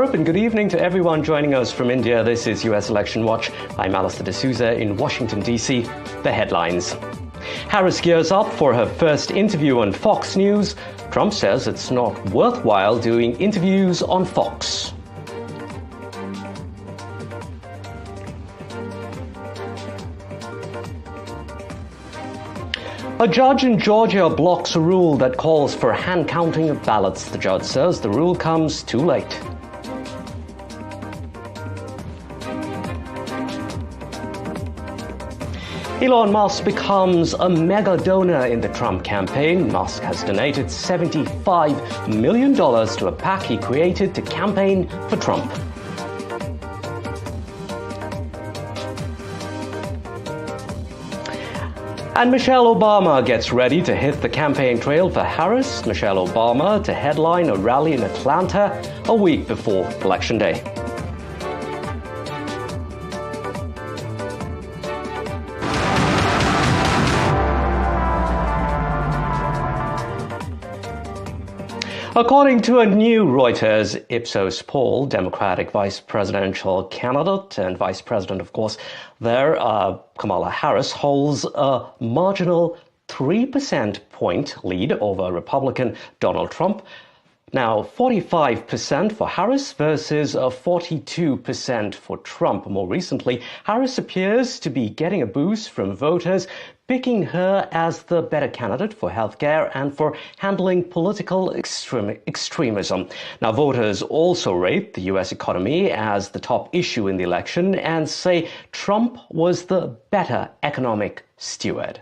Europe, and good evening to everyone joining us from India. This is US Election Watch. I'm Allister in Washington, D.C. The headlines. Harris gears up for her first interview on Fox News. Trump says it's not worthwhile doing interviews on Fox. A judge in Georgia blocks a rule that calls for hand counting of ballots. The judge says the rule comes too late. Elon Musk becomes a mega donor in the Trump campaign. Musk has donated $75 million to a PAC he created to campaign for Trump. And Michelle Obama gets ready to hit the campaign trail for Harris. Michelle Obama to headline a rally in Atlanta a week before Election Day. According to a new Reuters Ipsos poll, Democratic vice presidential candidate and vice president, of course, there, Kamala Harris, holds a marginal 3% point lead over Republican Donald Trump. Now, 45% for Harris versus 42% for Trump. More recently, Harris appears to be getting a boost from voters, picking her as the better candidate for healthcare and for handling political extremism. Now, voters also rate the U.S. economy as the top issue in the election and say Trump was the better economic steward.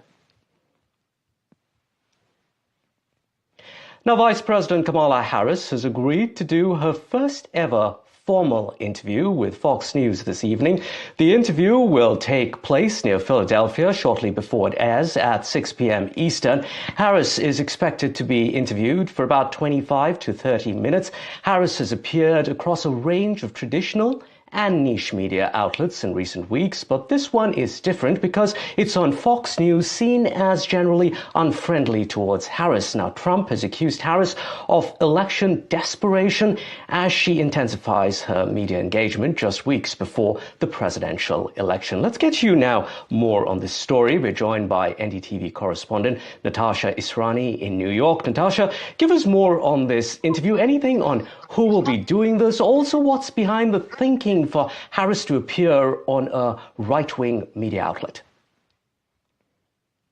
Now, Vice President Kamala Harris has agreed to do her first ever formal interview with Fox News this evening. The interview will take place near Philadelphia shortly before it airs at 6 p.m. Eastern. Harris is expected to be interviewed for about 25 to 30 minutes. Harris has appeared across a range of traditional and niche media outlets in recent weeks, but this one is different because it's on Fox News, seen as generally unfriendly towards Harris. Now, Trump has accused Harris of election desperation as she intensifies her media engagement just weeks before the presidential election. Let's get you now more on this story. We're joined by NDTV correspondent Natasha Israni in New York. Natasha, give us more on this interview. Anything on who will be doing this? Also, what's behind the thinking for Harris to appear on a right-wing media outlet?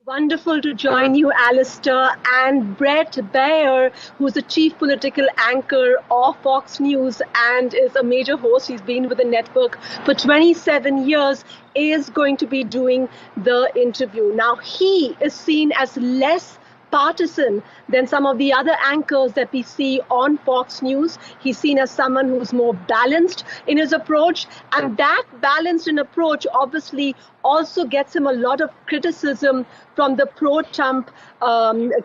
Wonderful to join you, Allister, and Brett Baier, who's the chief political anchor of Fox News and is a major host. He's been with the network for 27 years, is going to be doing the interview. Now, he is seen as less partisan than some of the other anchors that we see on Fox News. He's seen as someone who's more balanced in his approach, and that balanced in approach obviously also gets him a lot of criticism from the pro-Trump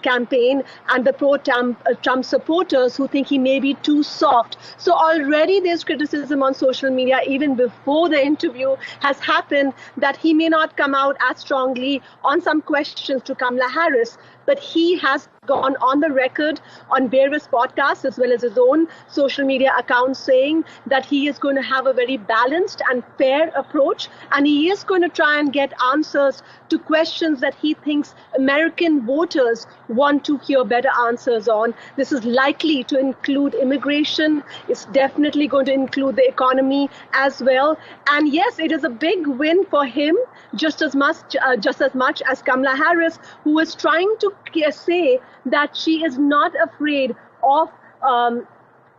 campaign and the pro-Trump supporters who think he may be too soft. So already there's criticism on social media, even before the interview has happened, that he may not come out as strongly on some questions to Kamala Harris. But he has gone on the record on various podcasts as well as his own social media accounts saying that he is going to have a very balanced and fair approach, and he is going to try and get answers to questions that he thinks American voters want to hear better answers on. This is likely to include immigration. It's definitely going to include the economy as well. And yes, it is a big win for him, just as much as Kamala Harris, who is trying to say that she is not afraid of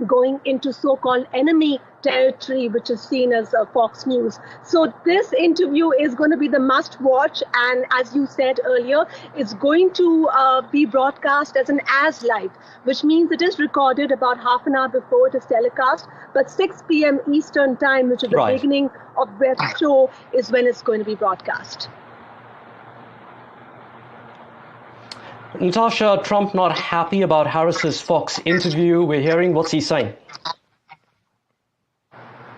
going into so-called enemy territory, which is seen as Fox News. So this interview is going to be the must watch, and as you said earlier, it's going to be broadcast as an as live, which means it is recorded about half an hour before it is telecast, but 6 p.m. Eastern time, which is the beginning of Brett's show, is when it's going to be broadcast. Natasha, Trump not happy about Harris's Fox interview. We're hearing, what's he saying?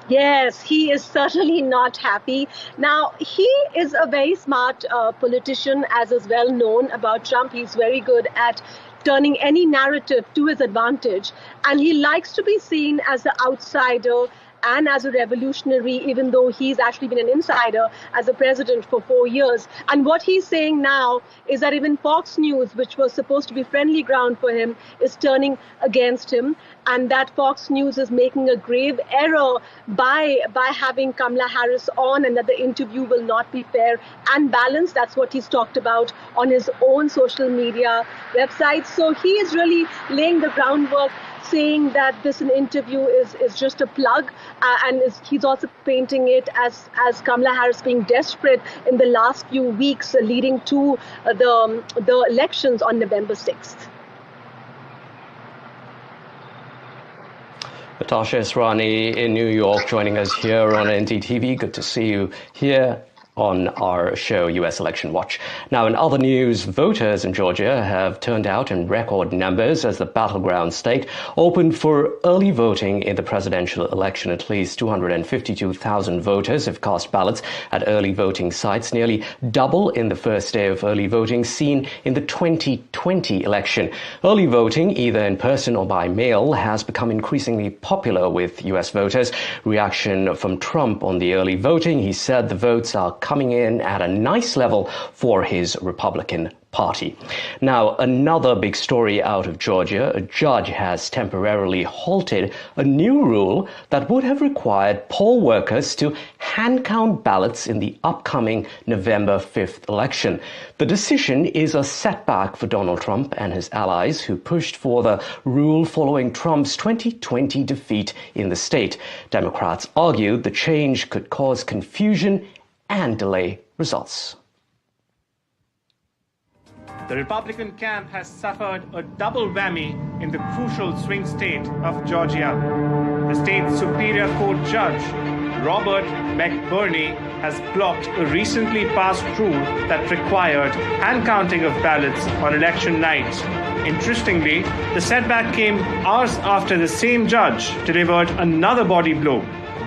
Yes, he is certainly not happy. Now, he is a very smart politician, as is well known about Trump. He's very good at turning any narrative to his advantage. And he likes to be seen as the outsider and as a revolutionary, even though he's actually been an insider as a president for 4 years. And what he's saying now is that even Fox News, which was supposed to be friendly ground for him, is turning against him, and that Fox News is making a grave error by having Kamala Harris on, and that the interview will not be fair and balanced. That's what he's talked about on his own social media website. So he is really laying the groundwork, saying that this interview is just a plug, and he's also painting it as Kamala Harris being desperate in the last few weeks leading to the elections on November 6th. Natasha Esrani in New York joining us here on NDTV. Good to see you here on our show, US Election Watch. Now, in other news, voters in Georgia have turned out in record numbers as the battleground state opened for early voting in the presidential election. At least 252,000 voters have cast ballots at early voting sites, nearly double in the first day of early voting seen in the 2020 election. Early voting, either in person or by mail, has become increasingly popular with US voters. Reaction from Trump on the early voting: he said the votes are coming in at a nice level for his Republican Party. Now, another big story out of Georgia: a judge has temporarily halted a new rule that would have required poll workers to hand count ballots in the upcoming November 5th election. The decision is a setback for Donald Trump and his allies, who pushed for the rule following Trump's 2020 defeat in the state. Democrats argued the change could cause confusion and delay results. The Republican camp has suffered a double whammy in the crucial swing state of Georgia. The state's Superior Court Judge, Robert McBurney, has blocked a recently passed rule that required hand counting of ballots on election night. Interestingly, the setback came hours after the same judge delivered another body blow,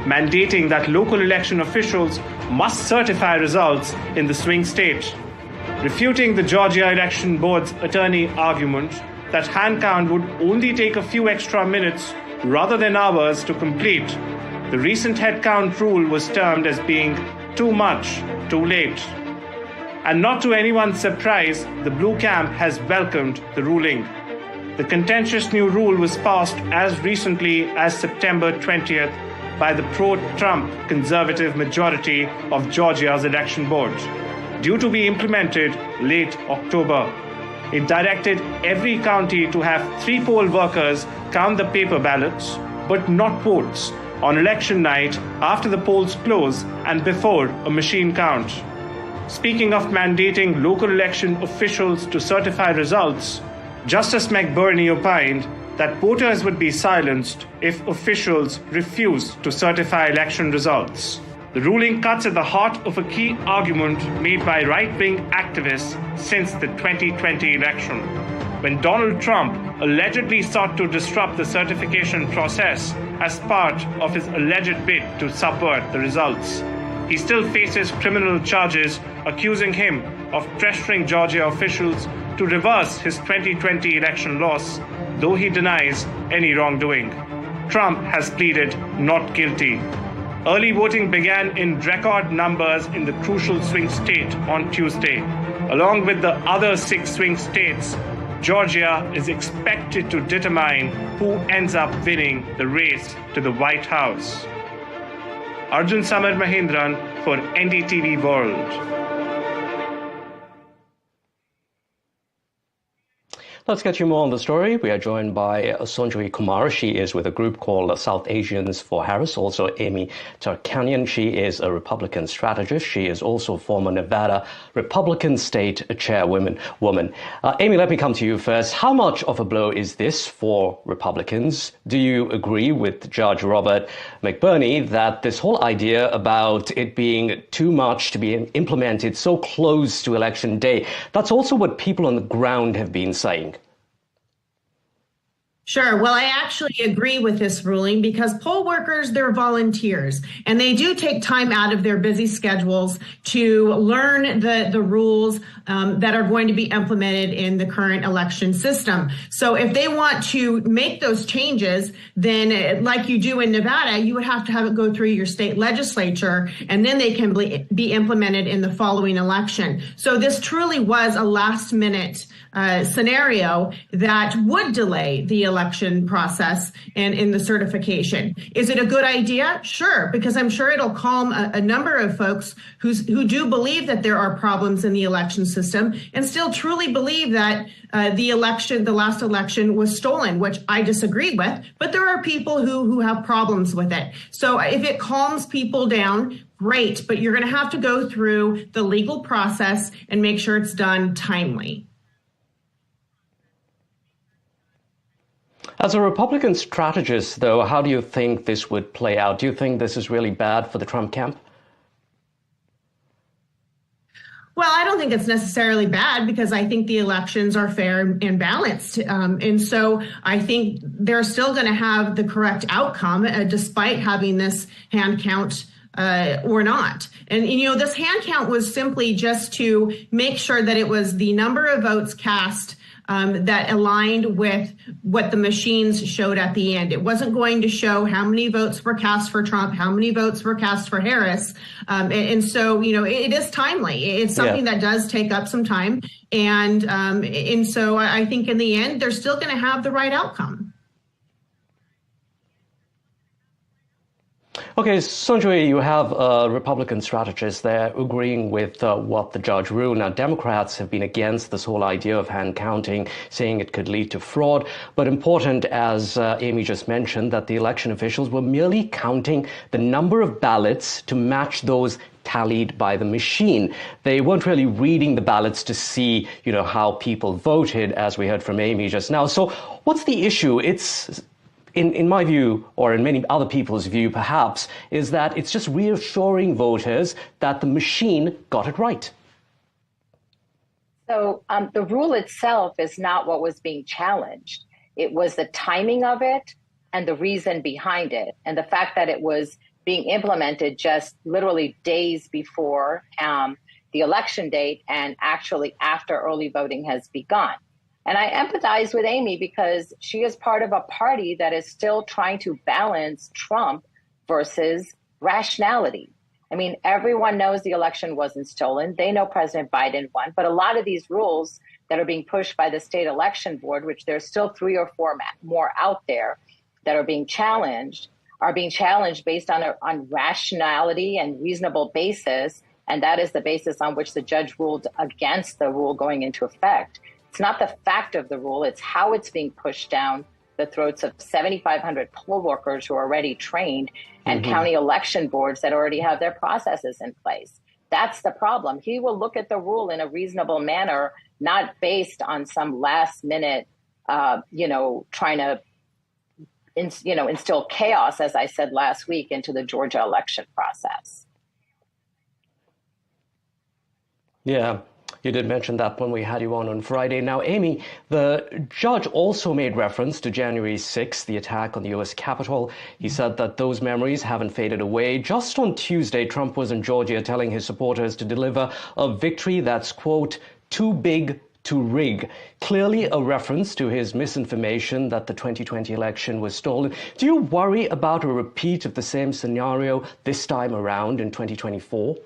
mandating that local election officials must certify results in the swing state. Refuting the Georgia Election Board's attorney argument that hand count would only take a few extra minutes rather than hours to complete, the recent head count rule was termed as being too much, too late. And not to anyone's surprise, the Blue Camp has welcomed the ruling. The contentious new rule was passed as recently as September 20th by the pro-Trump conservative majority of Georgia's election board, due to be implemented late October. It directed every county to have 3 poll workers count the paper ballots, but not votes, on election night after the polls close and before a machine count. Speaking of mandating local election officials to certify results, Justice McBurney opined that voters would be silenced if officials refuse to certify election results. The ruling cuts at the heart of a key argument made by right-wing activists since the 2020 election, when Donald Trump allegedly sought to disrupt the certification process as part of his alleged bid to subvert the results. He still faces criminal charges accusing him of pressuring Georgia officials to reverse his 2020 election loss, though he denies any wrongdoing. Trump has pleaded not guilty. Early voting began in record numbers in the crucial swing state on Tuesday. Along with the other 6 swing states, Georgia is expected to determine who ends up winning the race to the White House. Arjun Samar Mahindran for NDTV World. Let's get you more on the story. We are joined by Sanjoy Kumar. She is with a group called South Asians for Harris. Also, Amy Tarkanian. She is a Republican strategist. She is also former Nevada Republican state chairwoman. Amy, let me come to you first. How much of a blow is this for Republicans? Do you agree with Judge Robert McBurney that this whole idea about it being too much to be implemented so close to Election Day, that's also what people on the ground have been saying? Sure. Well, I actually agree with this ruling because poll workers, they're volunteers, and they do take time out of their busy schedules to learn the rules that are going to be implemented in the current election system. So if they want to make those changes, then like you do in Nevada, you would have to have it go through your state legislature, and then they can be implemented in the following election. So this truly was a last minute scenario that would delay the election process and in the certification. Is it a good idea? Sure, because I'm sure it'll calm a number of folks who do believe that there are problems in the election system and still truly believe that the last election was stolen, which I disagree with, but there are people who have problems with it. So if it calms people down, great, but you're going to have to go through the legal process and make sure it's done timely. As a Republican strategist, though, how do you think this would play out? Do you think this is really bad for the Trump camp? Well, I don't think it's necessarily bad because I think the elections are fair and balanced. And so I think they're still going to have the correct outcome despite having this hand count or not. And, this hand count was simply just to make sure that it was the number of votes cast that aligned with what the machines showed at the end. It wasn't going to show how many votes were cast for Trump, how many votes were cast for Harris. And so, it is timely. It's something that does take up some time. And so I think in the end, they're still going to have the right outcome. Okay, Sanjoy, you have a Republican strategist there agreeing with what the judge ruled. Now, Democrats have been against this whole idea of hand counting, saying it could lead to fraud. But important, as Amy just mentioned, that the election officials were merely counting the number of ballots to match those tallied by the machine. They weren't really reading the ballots to see, how people voted, as we heard from Amy just now. So what's the issue? It's in my view, or in many other people's view perhaps, is that it's just reassuring voters that the machine got it right. So the rule itself is not what was being challenged. It was the timing of it and the reason behind it, and the fact that it was being implemented just literally days before the election date and actually after early voting has begun. And I empathize with Amy because she is part of a party that is still trying to balance Trump versus rationality. I mean, everyone knows the election wasn't stolen. They know President Biden won. But a lot of these rules that are being pushed by the state election board, which there's still 3 or 4 more out there that are being challenged based on rationality and reasonable basis. And that is the basis on which the judge ruled against the rule going into effect. It's not the fact of the rule, it's how it's being pushed down the throats of 7,500 poll workers who are already trained and county election boards that already have their processes in place. That's the problem. He will look at the rule in a reasonable manner, not based on some last minute, trying to, instill chaos, as I said last week, into the Georgia election process. Yeah. You did mention that when we had you on Friday. Now, Amy, the judge also made reference to January 6th, the attack on the U.S. Capitol. He said that those memories haven't faded away. Just on Tuesday, Trump was in Georgia telling his supporters to deliver a victory that's, quote, too big to rig. Clearly a reference to his misinformation that the 2020 election was stolen. Do you worry about a repeat of the same scenario this time around in 2024?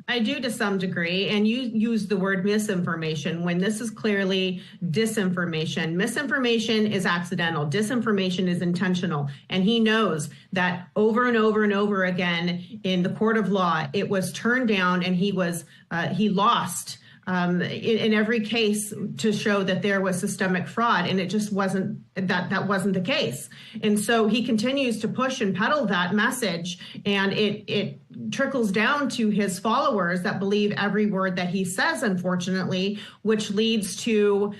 I do to some degree, and you use the word misinformation when this is clearly disinformation. Misinformation is accidental. Disinformation is intentional. And he knows that over and over and over again in the court of law, it was turned down and he lost in every case to show that there was systemic fraud, and it just wasn't that wasn't the case. And so he continues to push and peddle that message, and it trickles down to his followers that believe every word that he says, unfortunately, which leads to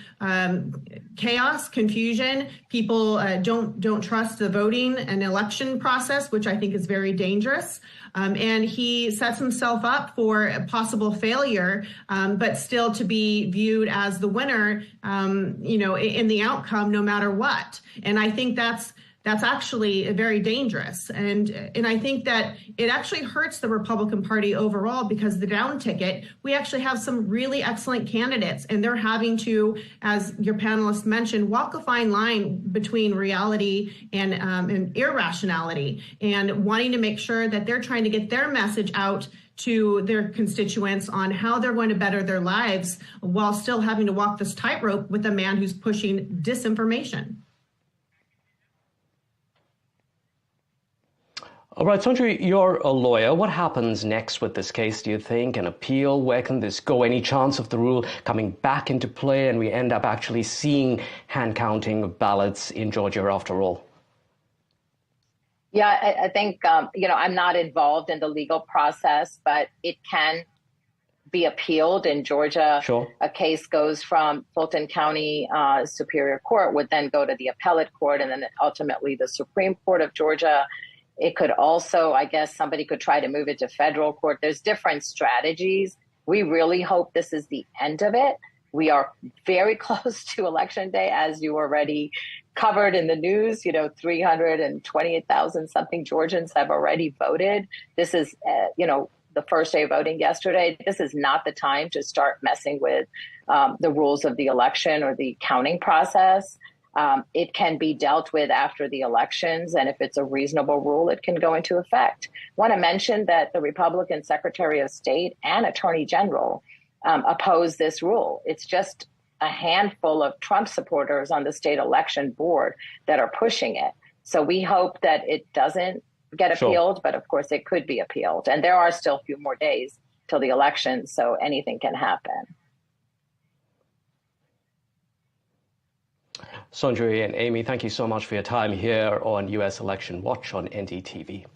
chaos, confusion. People don't trust the voting and election process, which I think is very dangerous. And he sets himself up for a possible failure. But but still to be viewed as the winner, in the outcome, no matter what. And I think that's actually very dangerous. And I think that it actually hurts the Republican Party overall, because the down ticket, we actually have some really excellent candidates, and they're having to, as your panelists mentioned, walk a fine line between reality and irrationality, and wanting to make sure that they're trying to get their message out to their constituents on how they're going to better their lives while still having to walk this tightrope with a man who's pushing disinformation. All right, Sanjay, you're a lawyer. What happens next with this case, do you think? An appeal? Where can this go? Any chance of the rule coming back into play and we end up actually seeing hand counting of ballots in Georgia after all? Yeah, I think, I'm not involved in the legal process, but it can be appealed in Georgia. Sure. A case goes from Fulton County Superior Court, would then go to the appellate court, and then ultimately the Supreme Court of Georgia. It could also, I guess, somebody could try to move it to federal court. There's different strategies. We really hope this is the end of it. We are very close to Election Day, as you already covered in the news. 328,000 something Georgians have already voted. This is, the first day of voting yesterday. This is not the time to start messing with the rules of the election or the counting process. It can be dealt with after the elections, and if it's a reasonable rule, it can go into effect. I want to mention that the Republican Secretary of State and Attorney General oppose this rule. It's just a handful of Trump supporters on the state election board that are pushing it. So we hope that it doesn't get appealed, But of course it could be appealed. And there are still a few more days till the election, so anything can happen. Sanjay and Amy, thank you so much for your time here on US Election Watch on NDTV.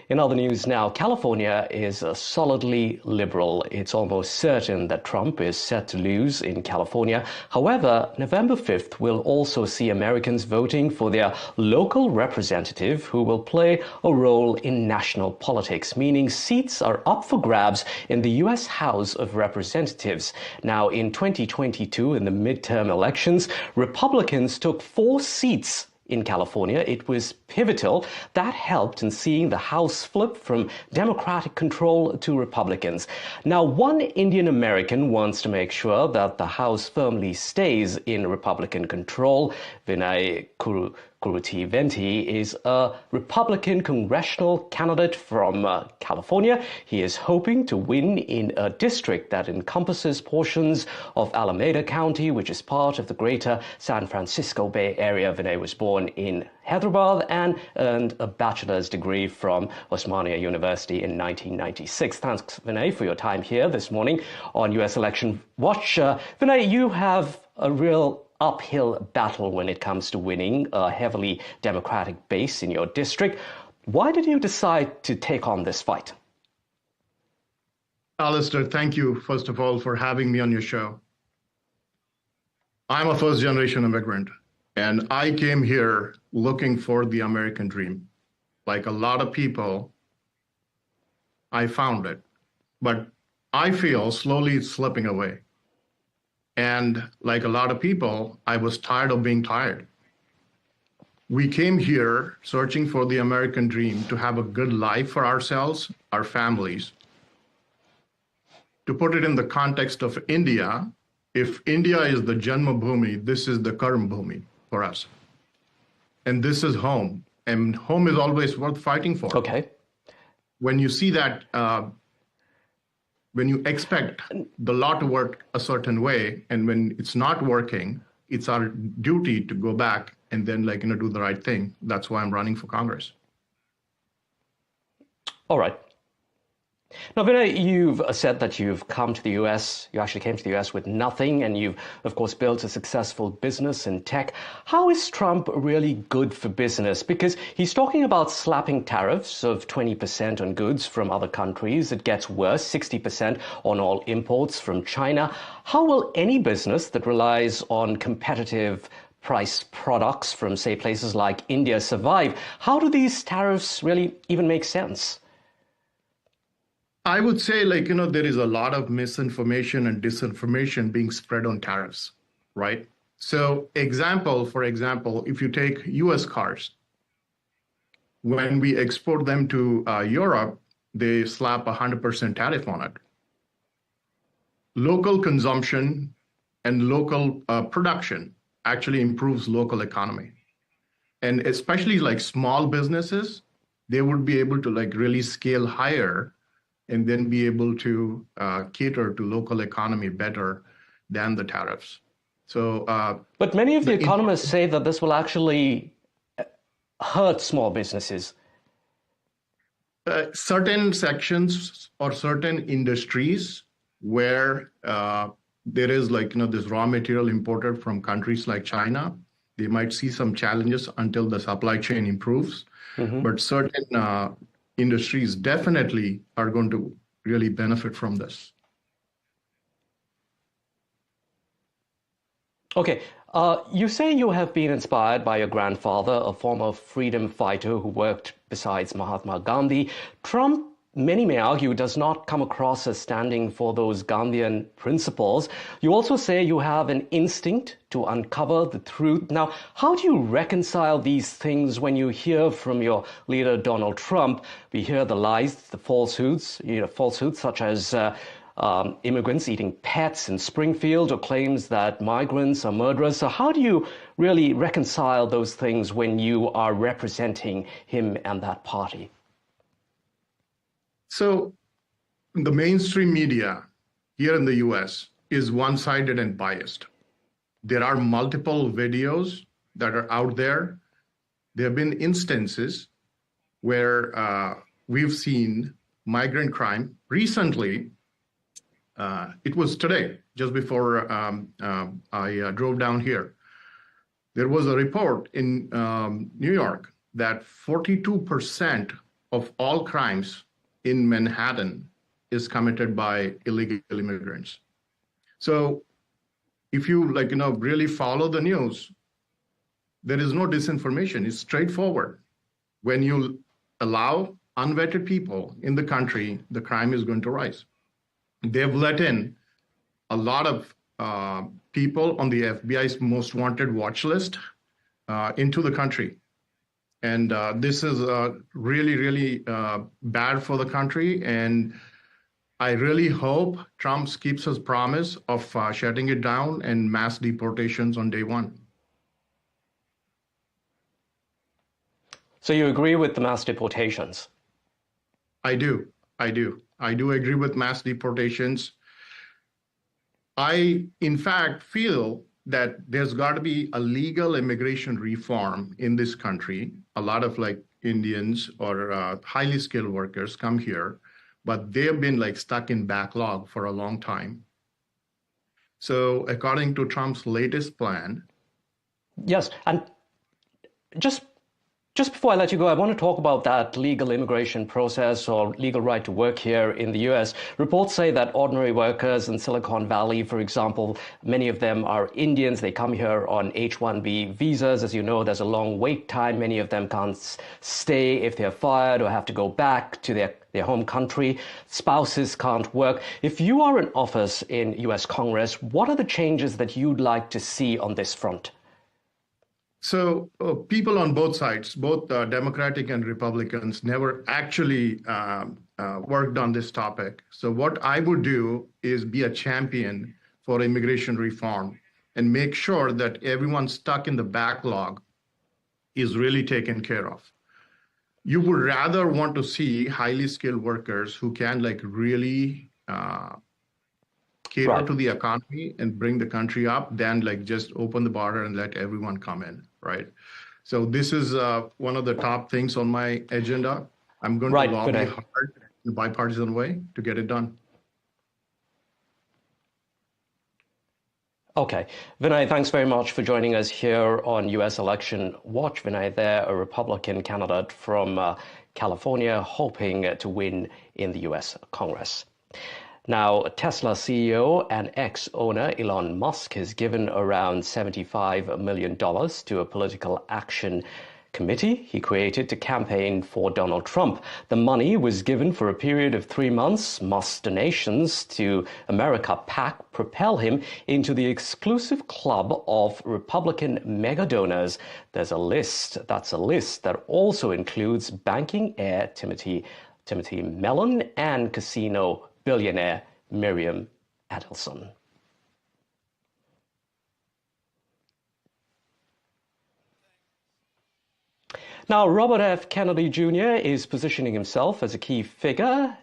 In other news now, California is solidly liberal. It's almost certain that Trump is set to lose in California. However, November 5th will also see Americans voting for their local representative who will play a role in national politics, meaning seats are up for grabs in the U.S. House of Representatives. Now, in 2022, in the midterm elections, Republicans took 4 seats in California. It was pivotal. That helped in seeing the House flip from Democratic control to Republicans. Now, one Indian American wants to make sure that the House firmly stays in Republican control. Vinay Kuruti is a Republican congressional candidate from California. He is hoping to win in a district that encompasses portions of Alameda County, which is part of the greater San Francisco Bay Area. Vinay was born in Hyderabad and earned a bachelor's degree from Osmania University in 1996. Thanks, Vinay, for your time here this morning on US Election Watch. Vinay, you have a real uphill battle when it comes to winning a heavily Democratic base in your district. Why did you decide to take on this fight? Allister, thank you, first of all, for having me on your show. I'm a first-generation immigrant, and I came here looking for the American dream. Like a lot of people, I found it, but I feel slowly it's slipping away. And like a lot of people, I was tired of being tired. We came here searching for the American dream to have a good life for ourselves, our families. To put it in the context of India, if India is the Janma Bhoomi, this is the Karma Bhoomi for us. And this is home. And home is always worth fighting for. Okay. When you see that, when you expect the law to work a certain way, and when it's not working, it's our duty to go back and then do the right thing. That's why I'm running for Congress. All right. Now, Vinay, you've said that you've come to the U.S., you actually came to the U.S. with nothing, and you've, of course, built a successful business in tech. How is Trump really good for business? Because he's talking about slapping tariffs of 20% on goods from other countries. It gets worse, 60% on all imports from China. How will any business that relies on competitive price products from, say, places like India survive? How do these tariffs really even make sense? I would say, there is a lot of misinformation and disinformation being spread on tariffs, right? So, for example, if you take US cars, when we export them to Europe, they slap 100% tariff on it. Local consumption and local production actually improves local economy. And especially like small businesses, they would be able to really scale higher and then be able to cater to local economy better than the tariffs. So, but many of the economists say that this will actually hurt small businesses. Certain sections or certain industries where there is this raw material imported from countries like China, they might see some challenges until the supply chain improves. Mm-hmm. But certain industries definitely are going to really benefit from this. Okay, you say you have been inspired by your grandfather, a former freedom fighter who worked besides Mahatma Gandhi. Trump, many may argue, does not come across as standing for those Gandhian principles. You also say you have an instinct to uncover the truth. Now, how do you reconcile these things when you hear from your leader, Donald Trump? We hear the lies, the falsehoods such as immigrants eating pets in Springfield, or claims that migrants are murderers. So how do you really reconcile those things when you are representing him and that party? So the mainstream media here in the US is one-sided and biased. There are multiple videos that are out there. There have been instances where we've seen migrant crime. Recently, it was today, just before I drove down here, there was a report in New York that 42% of all crimes in Manhattan is committed by illegal immigrants. So if you really follow the news, there is no disinformation. It's straightforward. When you allow unvetted people in the country, the crime is going to rise. They've let in a lot of people on the FBI's most wanted watch list into the country. And this is really, really bad for the country. And I really hope Trump keeps his promise of shutting it down and mass deportations on day one. So you agree with the mass deportations? I do agree with mass deportations. I, in fact, feel that there's got to be a legal immigration reform in this country. A lot of Indians or highly skilled workers come here, but they've been stuck in backlog for a long time. So according to Trump's latest plan. Yes, and just before I let you go, I want to talk about that legal immigration process or legal right to work here in the U.S. Reports say that ordinary workers in Silicon Valley, for example, many of them are Indians. They come here on H-1B visas. As you know, there's a long wait time. Many of them can't stay if they're fired or have to go back to their home country. Spouses can't work. If you are in office in U.S. Congress, what are the changes that you'd like to see on this front? So people on both sides, both Democratic and Republicans, never actually worked on this topic. So what I would do is be a champion for immigration reform and make sure that everyone stuck in the backlog is really taken care of. You would rather want to see highly skilled workers who can really cater to the economy and bring the country up than just open the border and let everyone come in, right? So this is one of the top things on my agenda. I'm going to lobby hard in a bipartisan way to get it done. Okay. Vinay, thanks very much for joining us here on U.S. Election Watch. Vinay there, a Republican candidate from California, hoping to win in the U.S. Congress. Now, Tesla CEO and ex-owner Elon Musk has given around $75 million to a political action committee he created to campaign for Donald Trump. The money was given for a period of 3 months. Musk's donations to America PAC propel him into the exclusive club of Republican mega donors. That's a list that also includes banking heir Timothy Mellon and casino billionaire Miriam Adelson. Now, Robert F. Kennedy Jr. is positioning himself as a key figure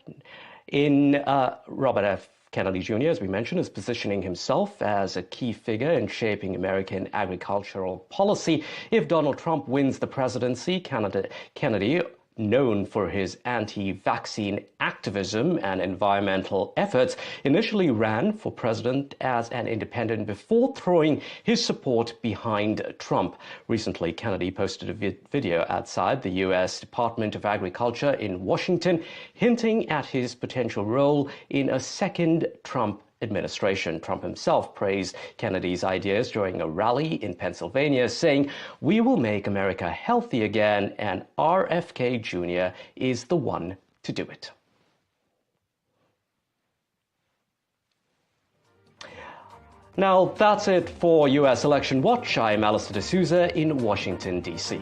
Robert F. Kennedy Jr., as we mentioned, is positioning himself as a key figure in shaping American agricultural policy. If Donald Trump wins the presidency, Kennedy, known for his anti-vaccine activism and environmental efforts, initially ran for president as an independent before throwing his support behind Trump. Recently, Kennedy posted a video outside the U.S. Department of Agriculture in Washington, hinting at his potential role in a second Trump administration. Trump himself praised Kennedy's ideas during a rally in Pennsylvania, saying, "We will make America healthy again, and RFK Jr. is the one to do it." Now, that's it for U.S. Election Watch. I'm Allister D'Souza in Washington, D.C.